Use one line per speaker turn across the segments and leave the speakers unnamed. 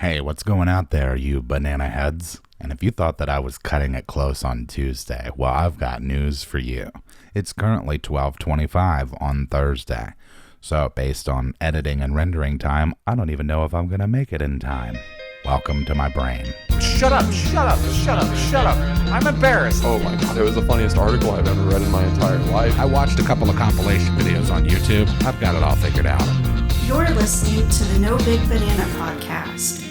Hey, what's going out there, you banana heads? And if you thought that I was cutting it close on Tuesday, well, I've got news for you. It's currently 12:25 on Thursday. So, based on editing and rendering time, I don't even know if I'm going to make it in time. Welcome to my brain.
Shut up. I'm embarrassed.
Oh my god, it was the funniest article I've ever read in my entire life.
I watched a couple of compilation videos on YouTube. I've got it all figured out.
You're listening to the No Big Banana Podcast.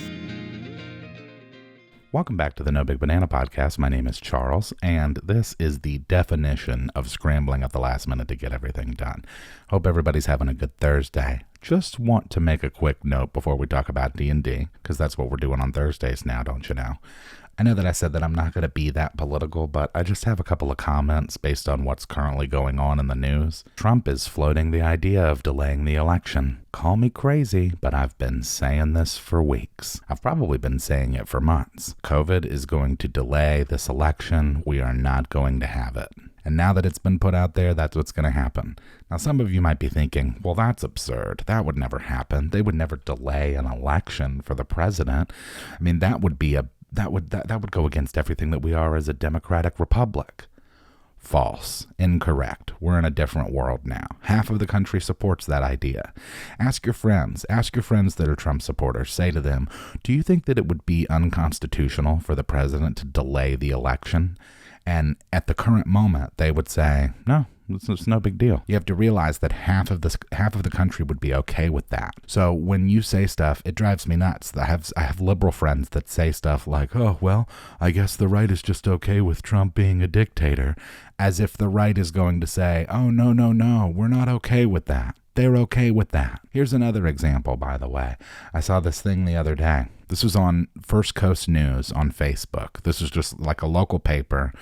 Welcome back to the No Big Banana Podcast. My name is Charles, and this is the definition of scrambling at the last minute to get everything done. Hope everybody's having a good Thursday. Just want to make a quick note before we talk about D&D, because that's what we're doing on Thursdays now, don't you know? I know that I said that I'm not going to be that political, but I just have a couple of comments based on what's currently going on in the news. Trump is floating the idea of delaying the election. Call me crazy, but I've been saying this for weeks. I've probably been saying it for months. COVID is going to delay this election. We are not going to have it. And now that it's been put out there, that's what's going to happen. Now, some of you might be thinking, well, that's absurd. That would never happen. They would never delay an election for the president. I mean, that would go against everything that we are as a democratic republic. False. Incorrect. We're in a different world now. Half of the country supports that idea. Ask your friends that are Trump supporters. Say to them, do you think that it would be unconstitutional for the president to delay the election? And at the current moment, they would say, no, it's no big deal. You have to realize that half of the country would be okay with that. So when you say stuff, it drives me nuts. I have liberal friends that say stuff like, oh, well, I guess the right is just okay with Trump being a dictator, as if the right is going to say, oh, no, we're not okay with that. They're okay with that. Here's another example, by the way. I saw this thing the other day. This was on First Coast News on Facebook. This is just like a local paper.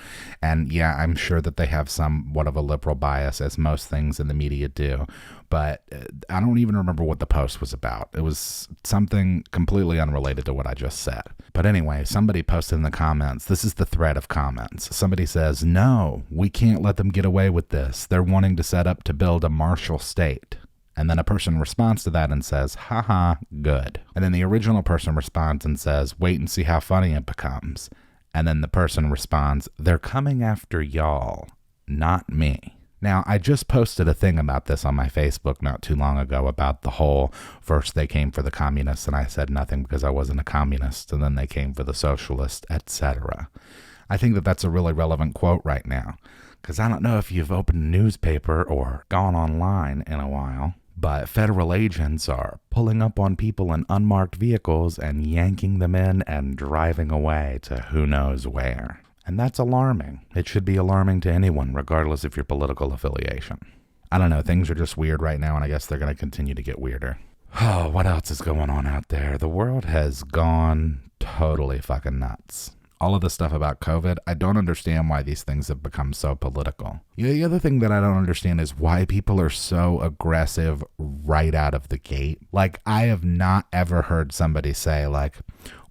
And yeah, I'm sure that they have somewhat of a liberal bias, as most things in the media do. But I don't even remember what the post was about. It was something completely unrelated to what I just said. But anyway, somebody posted in the comments. This is the thread of comments. Somebody says, no, we can't let them get away with this. They're wanting to set up to build a Marshall state. And then a person responds to that and says, haha, good. And then the original person responds and says, wait and see how funny it becomes. And then the person responds, they're coming after y'all, not me. Now, I just posted a thing about this on my Facebook not too long ago about the whole, first they came for the communists and I said nothing because I wasn't a communist, and then they came for the socialist, etc. I think that that's a really relevant quote right now, because I don't know if you've opened a newspaper or gone online in a while, but federal agents are pulling up on people in unmarked vehicles and yanking them in and driving away to who knows where. And that's alarming. It should be alarming to anyone, regardless of your political affiliation. I don't know, things are just weird right now, and I guess they're going to continue to get weirder. Oh, what else is going on out there? The world has gone totally fucking nuts. All of the stuff about COVID, I don't understand why these things have become so political. The other thing that I don't understand is why people are so aggressive right out of the gate. Like, I have not ever heard somebody say, like,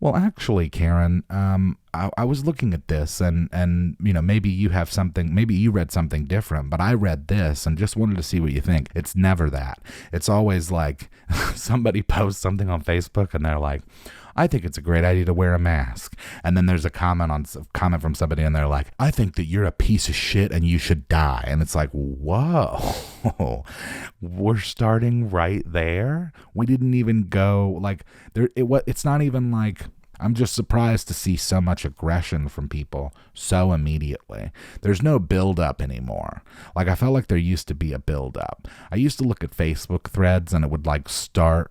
well, actually, Karen, I was looking at this and you know, maybe you read something different, but I read this and just wanted to see what you think. It's never that. It's always like somebody posts something on Facebook and they're like, I think it's a great idea to wear a mask. And then there's a comment from somebody and they're like, I think that you're a piece of shit and you should die. And it's like, whoa, we're starting right there. We didn't even go like there. It's not even like, I'm just surprised to see so much aggression from people so immediately. There's no build-up anymore. Like, I felt like there used to be a build-up. I used to look at Facebook threads and it would like start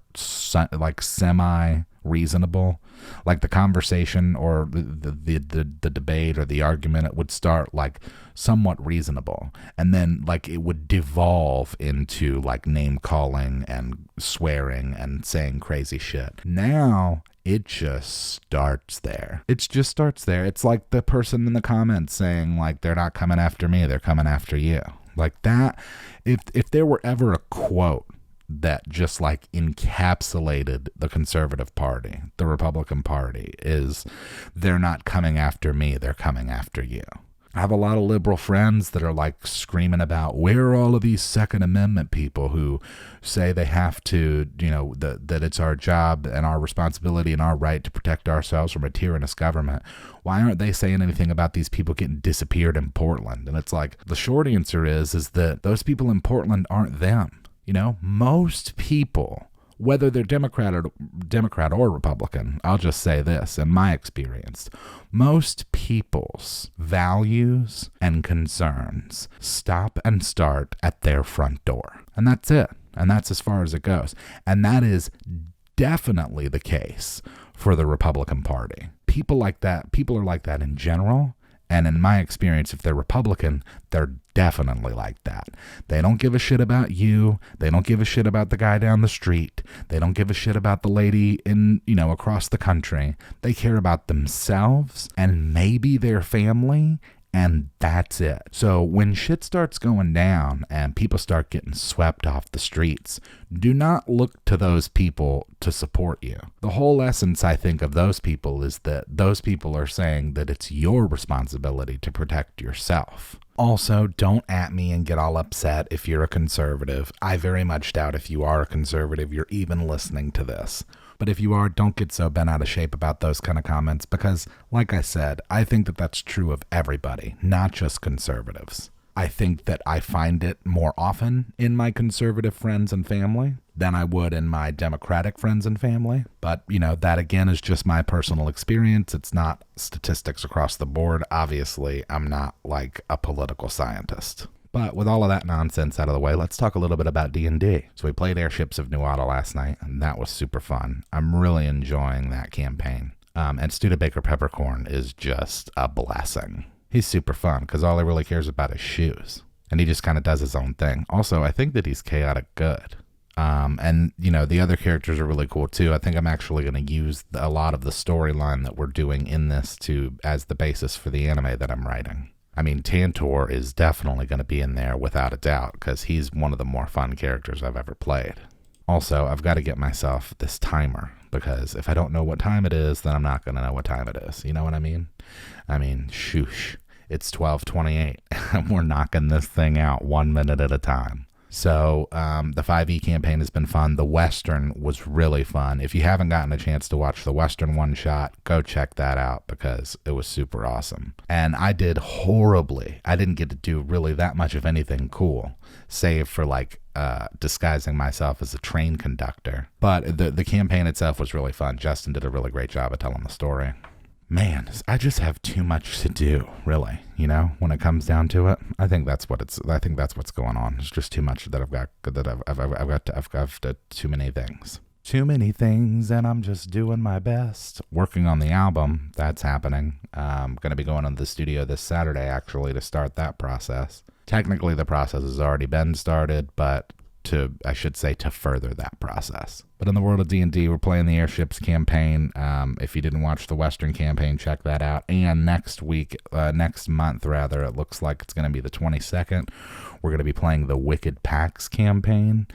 like semi-reasonable. Like the conversation or the debate or the argument, it would start like somewhat reasonable. And then like it would devolve into like name-calling and swearing and saying crazy shit. Now, it just starts there. It's like the person in the comments saying, like, they're not coming after me, they're coming after you. Like that, if there were ever a quote that just like encapsulated the conservative party, the Republican Party, is they're not coming after me, they're coming after you. I have a lot of liberal friends that are like screaming about where are all of these Second Amendment people who say they have to, that it's our job and our responsibility and our right to protect ourselves from a tyrannous government. Why aren't they saying anything about these people getting disappeared in Portland? And it's like, the short answer is that those people in Portland aren't them. Most people, whether they're Democrat or Republican, I'll just say this, in my experience, most people's values and concerns stop and start at their front door. And that's it. And that's as far as it goes. And that is definitely the case for the Republican Party. People are like that in general. And in my experience, if they're Republican, they're definitely like that. They don't give a shit about you. They don't give a shit about the guy down the street. They don't give a shit about the lady across the country. They care about themselves and maybe their family, and that's it. So when shit starts going down and people start getting swept off the streets, do not look to those people to support you. The whole essence, I think, of those people is that those people are saying that it's your responsibility to protect yourself. Also, don't at me and get all upset if you're a conservative. I very much doubt if you are a conservative, you're even listening to this. But if you are, don't get so bent out of shape about those kind of comments because, like I said, I think that that's true of everybody, not just conservatives. I think that I find it more often in my conservative friends and family than I would in my Democratic friends and family. But, that again is just my personal experience. It's not statistics across the board. Obviously, I'm not like a political scientist. But with all of that nonsense out of the way, let's talk a little bit about D&D. So we played Airships of Nuada last night, and that was super fun. I'm really enjoying that campaign. And Studebaker Peppercorn is just a blessing. He's super fun because all he really cares about is shoes. And he just kind of does his own thing. Also, I think that he's chaotic good. And the other characters are really cool too. I think I'm actually going to use a lot of the storyline that we're doing in this as the basis for the anime that I'm writing. I mean, Tantor is definitely going to be in there without a doubt because he's one of the more fun characters I've ever played. Also, I've got to get myself this timer because if I don't know what time it is, then I'm not going to know what time it is. You know what I mean? Shoosh. It's 12:28 and we're knocking this thing out 1 minute at a time. So the 5e campaign has been fun. The Western was really fun. If you haven't gotten a chance to watch the Western one-shot, go check that out because it was super awesome. And I did horribly. I didn't get to do really that much of anything cool, save for disguising myself as a train conductor. But the campaign itself was really fun. Justin did a really great job of telling the story. Man, I just have too much to do, really, when it comes down to it. I think that's what's going on. It's just too much that I've got too many things. Too many things, and I'm just doing my best. Working on the album, that's happening. I'm going to be going to the studio this Saturday, actually, to start that process. Technically, the process has already been started, but to further that process. But in the world of D&D, we're playing the Airships campaign. If you didn't watch the Western campaign, check that out. And next month, it looks like it's going to be the 22nd. We're going to be playing the Wicked Pacts campaign.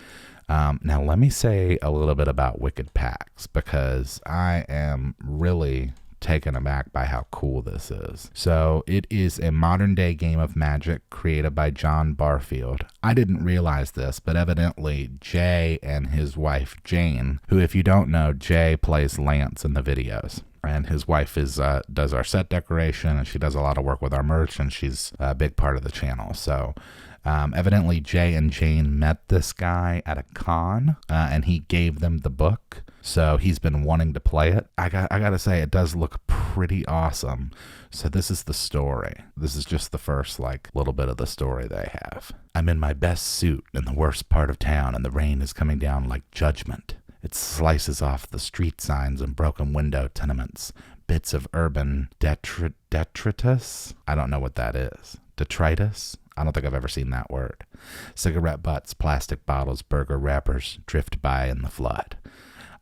Now, let me say a little bit about Wicked Pacts because I am really taken aback by how cool this is. So it is a modern day game of Magic created by John Barfield. I didn't realize this, but evidently Jay and his wife Jane, who if you don't know, Jay plays Lance in the videos. And his wife does our set decoration and she does a lot of work with our merch and she's a big part of the channel. So evidently Jay and Jane met this guy at a con and he gave them the book. So he's been wanting to play it. I gotta say, it does look pretty awesome. So this is the story. This is just the first little bit of the story they have. I'm in my best suit in the worst part of town and the rain is coming down like judgment. It slices off the street signs and broken window tenements. Bits of urban detritus? I don't know what that is. Detritus? I don't think I've ever seen that word. Cigarette butts, plastic bottles, burger wrappers drift by in the flood.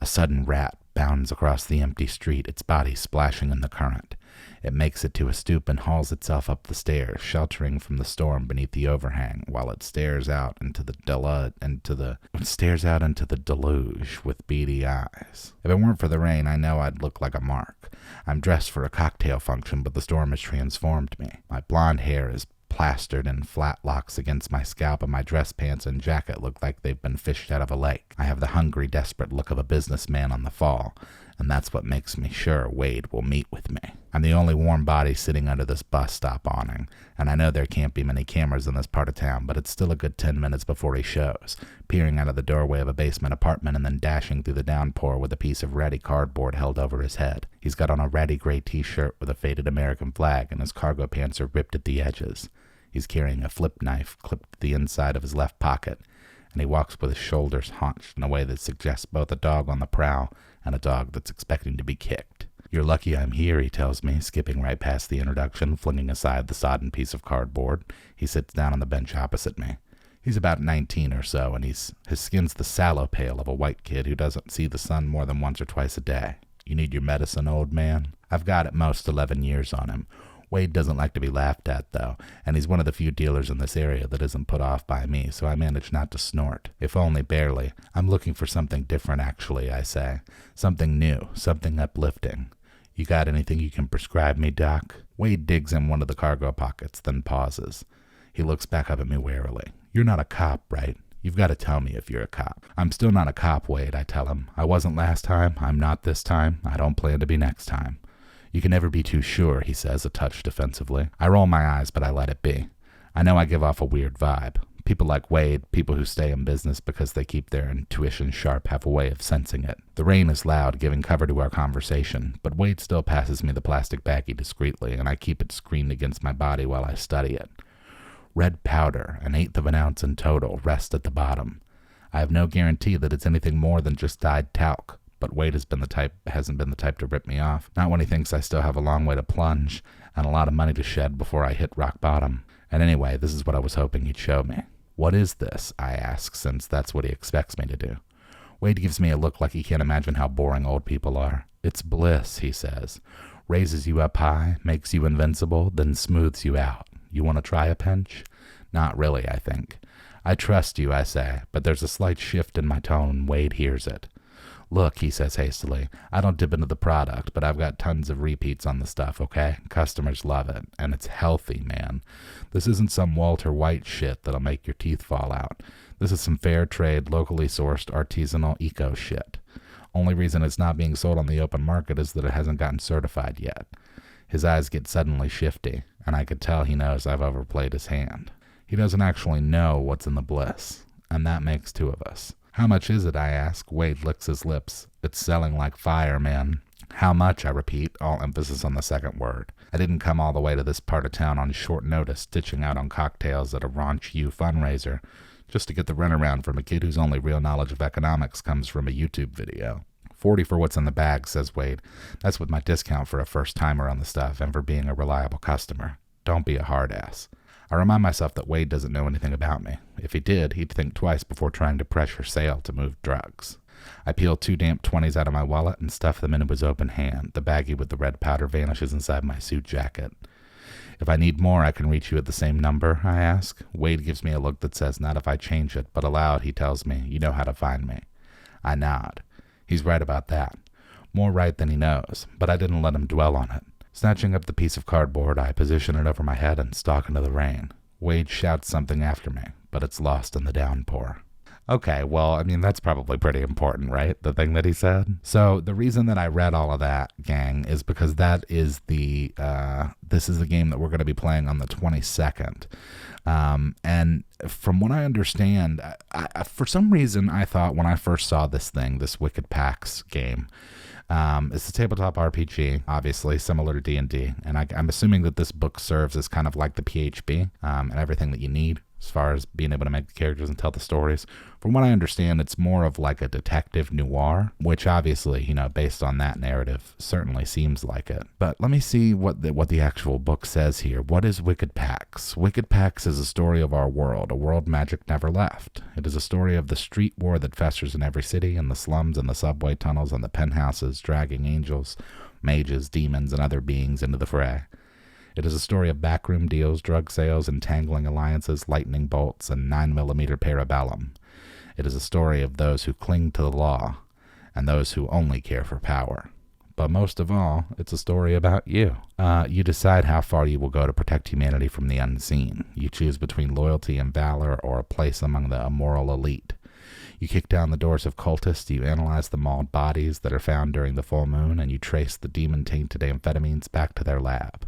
A sudden rat bounds across the empty street, its body splashing in the current. It makes it to a stoop and hauls itself up the stairs, sheltering from the storm beneath the overhang, while it stares out into the deluge with beady eyes. If it weren't for the rain, I know I'd look like a mark. I'm dressed for a cocktail function, but the storm has transformed me. My blonde hair is plastered in flat locks against my scalp, and my dress pants and jacket look like they've been fished out of a lake. I have the hungry, desperate look of a businessman on the fall, and that's what makes me sure Wade will meet with me. I'm the only warm body sitting under this bus stop awning, and I know there can't be many cameras in this part of town, but it's still a good 10 minutes before he shows, peering out of the doorway of a basement apartment and then dashing through the downpour with a piece of ratty cardboard held over his head. He's got on a ratty gray t-shirt with a faded American flag, and his cargo pants are ripped at the edges. He's carrying a flip knife clipped to the inside of his left pocket, and he walks with his shoulders hunched in a way that suggests both a dog on the prowl and a dog that's expecting to be kicked. "You're lucky I'm here," he tells me, skipping right past the introduction, flinging aside the sodden piece of cardboard. He sits down on the bench opposite me. He's about 19 or so, and his skin's the sallow pale of a white kid who doesn't see the sun more than once or twice a day. "You need your medicine, old man?" I've got at most 11 years on him. Wade doesn't like to be laughed at, though, and he's one of the few dealers in this area that isn't put off by me, so I manage not to snort, if only barely. "I'm looking for something different, actually," I say. "Something new, something uplifting. You got anything you can prescribe me, Doc?" Wade digs in one of the cargo pockets, then pauses. He looks back up at me warily. "You're not a cop, right? You've got to tell me if you're a cop." "I'm still not a cop, Wade," I tell him. "I wasn't last time, I'm not this time, I don't plan to be next time." "You can never be too sure," he says, a touch defensively. I roll my eyes, but I let it be. I know I give off a weird vibe. People like Wade, people who stay in business because they keep their intuition sharp, have a way of sensing it. The rain is loud, giving cover to our conversation, but Wade still passes me the plastic baggie discreetly, and I keep it screened against my body while I study it. Red powder, 1/8 of an ounce in total, rests at the bottom. I have no guarantee that it's anything more than just dyed talc. But Wade hasn't been the type to rip me off, not when he thinks I still have a long way to plunge and a lot of money to shed before I hit rock bottom. And anyway, this is what I was hoping he'd show me. "What is this?" I ask, since that's what he expects me to do. Wade gives me a look like he can't imagine how boring old people are. "It's bliss," he says. "Raises you up high, makes you invincible, then smooths you out. You want to try a pinch?" "Not really, I think." "I trust you," I say, but there's a slight shift in my tone and Wade hears it. "Look," he says hastily, "I don't dip into the product, but I've got tons of repeats on the stuff, okay? Customers love it, and it's healthy, man. This isn't some Walter White shit that'll make your teeth fall out. This is some fair trade, locally sourced, artisanal eco shit. Only reason it's not being sold on the open market is that it hasn't gotten certified yet." His eyes get suddenly shifty, and I could tell he knows I've overplayed his hand. He doesn't actually know what's in the bliss, and that makes two of us. "How much is it?" I ask. Wade licks his lips. "It's selling like fire, man." "How much?" I repeat, all emphasis on the second word. I didn't come all the way to this part of town on short notice, stitching out on cocktails at a Raunch U fundraiser, just to get the runaround from a kid whose only real knowledge of economics comes from a YouTube video. 40 for what's in the bag, says Wade. "That's with my discount for a first-timer on the stuff and for being a reliable customer. Don't be a hard-ass." I remind myself that Wade doesn't know anything about me. If he did, he'd think twice before trying to pressure sale to move drugs. I peel 2 damp 20s out of my wallet and stuff them into his open hand. The baggie with the red powder vanishes inside my suit jacket. "If I need more, I can reach you at the same number?" I ask. Wade gives me a look that says not if I change it, but aloud he tells me, "You know how to find me." I nod. He's right about that. More right than he knows, but I didn't let him dwell on it. Snatching up the piece of cardboard, I position it over my head and stalk into the rain. Wade shouts something after me, but it's lost in the downpour. Okay, well, I mean, that's probably pretty important, right? The thing that he said. So the reason that I read all of that, gang, is because that is this is the game that we're going to be playing on the 22nd. And from what I understand, I for some reason, I thought when I first saw this Wicked Pacts game, it's a tabletop RPG, obviously, similar to D&D, and I'm assuming that this book serves as kind of like the PHB and everything that you need as far as being able to make the characters and tell the stories. From what I understand, it's more of like a detective noir, which obviously, based on that narrative, certainly seems like it. But let me see what the actual book says here. What is Wicked Pacts? Wicked Pacts is a story of our world, a world magic never left. It is a story of the street war that festers in every city, in the slums, and the subway tunnels, and the penthouses, dragging angels, mages, demons, and other beings into the fray. It is a story of backroom deals, drug sales, entangling alliances, lightning bolts, and 9mm parabellum. It is a story of those who cling to the law and those who only care for power. But most of all, it's a story about you. You decide how far you will go to protect humanity from the unseen. You choose between loyalty and valor or a place among the immoral elite. You kick down the doors of cultists, you analyze the mauled bodies that are found during the full moon, and you trace the demon-tainted amphetamines back to their lab.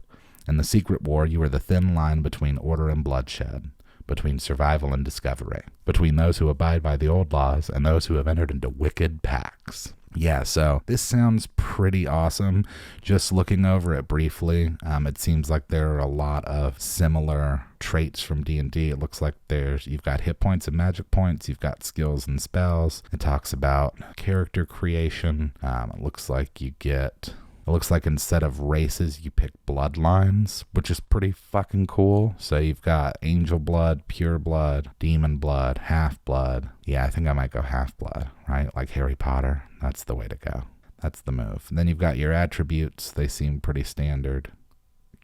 In the secret war, you are the thin line between order and bloodshed, between survival and discovery, between those who abide by the old laws and those who have entered into wicked pacts. Yeah, so this sounds pretty awesome. Just looking over it briefly, it seems like there are a lot of similar traits from D&D. It looks like you've got hit points and magic points, you've got skills and spells. It talks about character creation. It looks like instead of races, you pick bloodlines, which is pretty fucking cool. So you've got angel blood, pure blood, demon blood, half blood. Yeah, I think I might go half blood, right? Like Harry Potter. That's the way to go. That's the move. And then you've got your attributes. They seem pretty standard.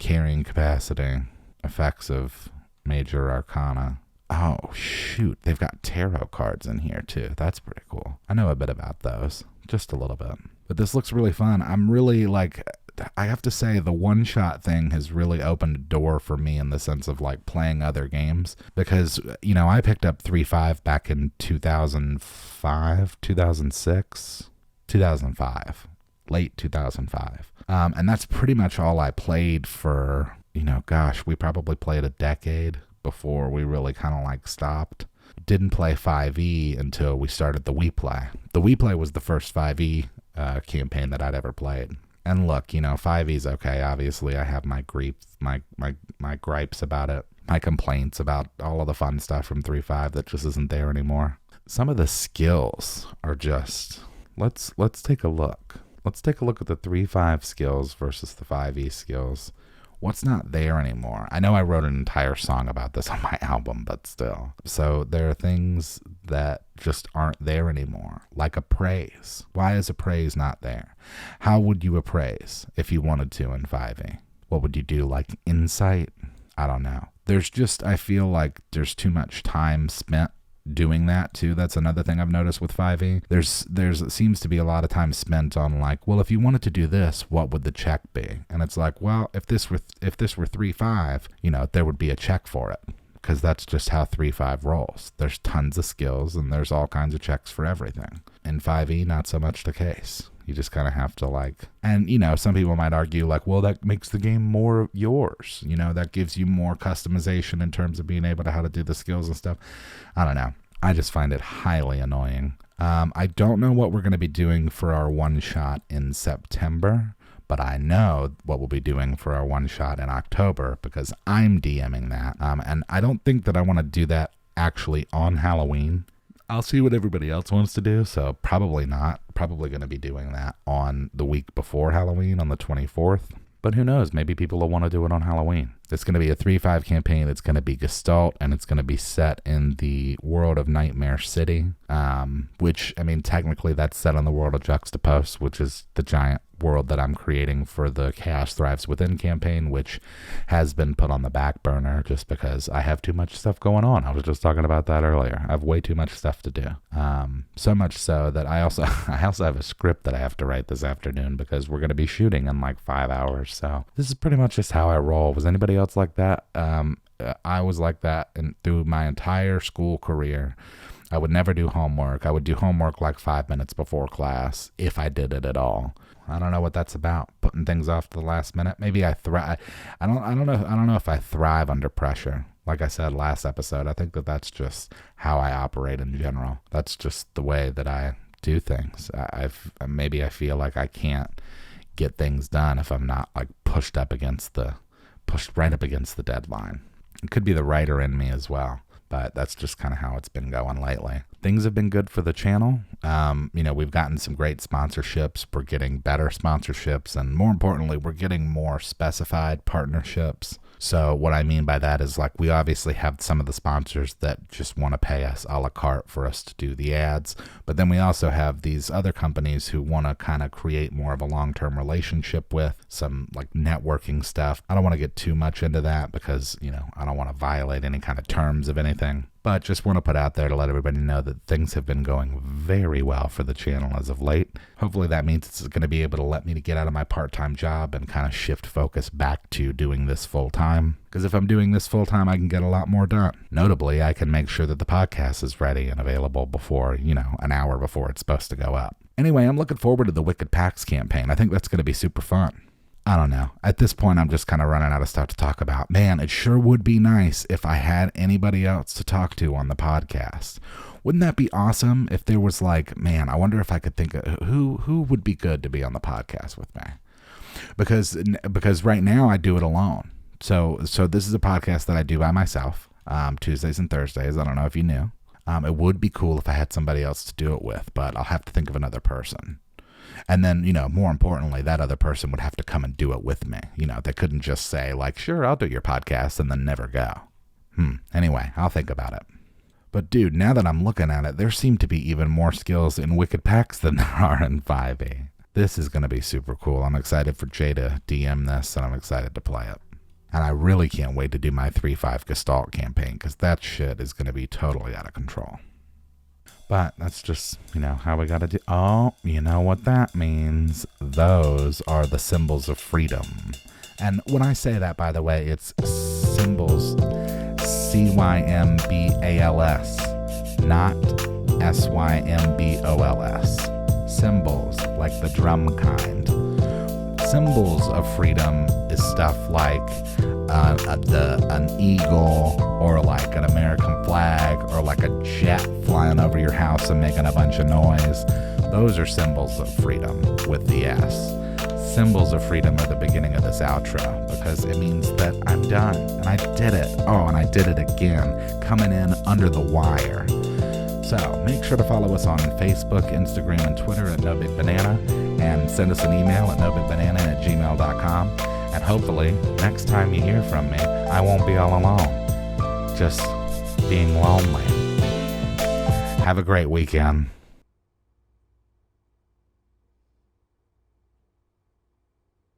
Carrying capacity, effects of major arcana. Oh, shoot. They've got tarot cards in here, too. That's pretty cool. I know a bit about those. Just a little bit. But this looks really fun. I'm really I have to say the one-shot thing has really opened a door for me in the sense of playing other games. Because, I picked up 3.5 back in 2005, 2006, 2005, late 2005. And that's pretty much all I played for, we probably played a decade before we really kind of stopped. Didn't play 5e until we started the We Play. The We Play was the first 5e campaign that I'd ever played. And look, 5e's okay. Obviously, I have my gripes about it, my complaints about all of the fun stuff from 3.5 that just isn't there anymore. Some of the skills are just, let's take a look. Let's take a look at the 3.5 skills versus the 5e skills. What's not there anymore? I know I wrote an entire song about this on my album, but still. So there are things that just aren't there anymore, like appraise. Why is appraise not there? How would you appraise if you wanted to in 5e? What would you do, like insight? I don't know. I feel like there's too much time spent doing that too. That's another thing I've noticed with 5e. There seems to be a lot of time spent on if you wanted to do this, what would the check be? And it's if this were 3.5, there would be a check for it, because that's just how 3.5 rolls. There's tons of skills and there's all kinds of checks for everything. In 5e, not so much the case. You just kind of have to and some people might argue well, that makes the game more yours. That gives you more customization in terms of being able to how to do the skills and stuff. I don't know. I just find it highly annoying. I don't know what we're going to be doing for our one shot in September, but I know what we'll be doing for our one shot in October because I'm DMing that. And I don't think that I want to do that actually on Halloween. I'll see what everybody else wants to do, so probably not. Probably going to be doing that on the week before Halloween, on the 24th. But who knows? Maybe people will want to do it on Halloween. It's going to be a 3.5 campaign. It's going to be Gestalt, and it's going to be set in the world of Nightmare City, which, technically that's set on the world of Juxtapost, which is the giant world that I'm creating for the Chaos Thrives Within campaign, which has been put on the back burner just because I have too much stuff going on. I was just talking about that earlier. I have way too much stuff to do. So much so that I also have a script that I have to write this afternoon because we're going to be shooting in 5 hours. So this is pretty much just how I roll. Was anybody else like that? I was like that through my entire school career. I would never do homework. I would do homework 5 minutes before class, if I did it at all. I don't know what that's about. Putting things off to the last minute. Maybe I thrive. I don't know if I thrive under pressure. Like I said last episode, I think that's just how I operate in general. That's just the way that I do things. Maybe I feel like I can't get things done if I'm not pushed right up against the deadline. It could be the writer in me as well. But that's just kind of how it's been going lately. Things have been good for the channel. We've gotten some great sponsorships. We're getting better sponsorships. And more importantly, we're getting more specified partnerships. So what I mean by that is, like, we obviously have some of the sponsors that just want to pay us a la carte for us to do the ads. But then we also have these other companies who want to kind of create more of a long-term relationship with some like networking stuff. I don't want to get too much into that because, I don't want to violate any kind of terms of anything. But just want to put out there to let everybody know that things have been going very well for the channel as of late. Hopefully that means it's going to be able to let me to get out of my part-time job and kind of shift focus back to doing this full-time. Because if I'm doing this full-time, I can get a lot more done. Notably, I can make sure that the podcast is ready and available before, an hour before it's supposed to go up. Anyway, I'm looking forward to the Wicked Pacts campaign. I think that's going to be super fun. I don't know. At this point, I'm just kind of running out of stuff to talk about. Man, it sure would be nice if I had anybody else to talk to on the podcast. Wouldn't that be awesome if there was like, man, I wonder if I could think of who would be good to be on the podcast with me? Because right now I do it alone. So this is a podcast that I do by myself, Tuesdays and Thursdays. I don't know if you knew. It would be cool if I had somebody else to do it with, but I'll have to think of another person. And then, more importantly, that other person would have to come and do it with me. They couldn't just say, like, sure, I'll do your podcast and then never go. Anyway, I'll think about it. But, dude, now that I'm looking at it, there seem to be even more skills in Wicked Pacts than there are in 5e. This is going to be super cool. I'm excited for Jay to DM this, and I'm excited to play it. And I really can't wait to do my 3-5 Gestalt campaign, because that shit is going to be totally out of control. But that's just, how we got to do. Oh, you know what that means. Those are the symbols of freedom. And when I say that, by the way, it's symbols, CYMBALS, not SYMBOLS. Symbols, like the drum kind. Symbols of freedom is stuff like an eagle, or like an American flag, or like a jet flying over your house and making a bunch of noise. Those are symbols of freedom with the S. Symbols of freedom are the beginning of this outro because it means that I'm done and I did it. Oh, and I did it again, coming in under the wire. So make sure to follow us on Facebook, Instagram, and Twitter at NoBigBanana, and send us an email at nobigbanana@gmail.com. And hopefully, next time you hear from me, I won't be all alone, just being lonely. Have a great weekend.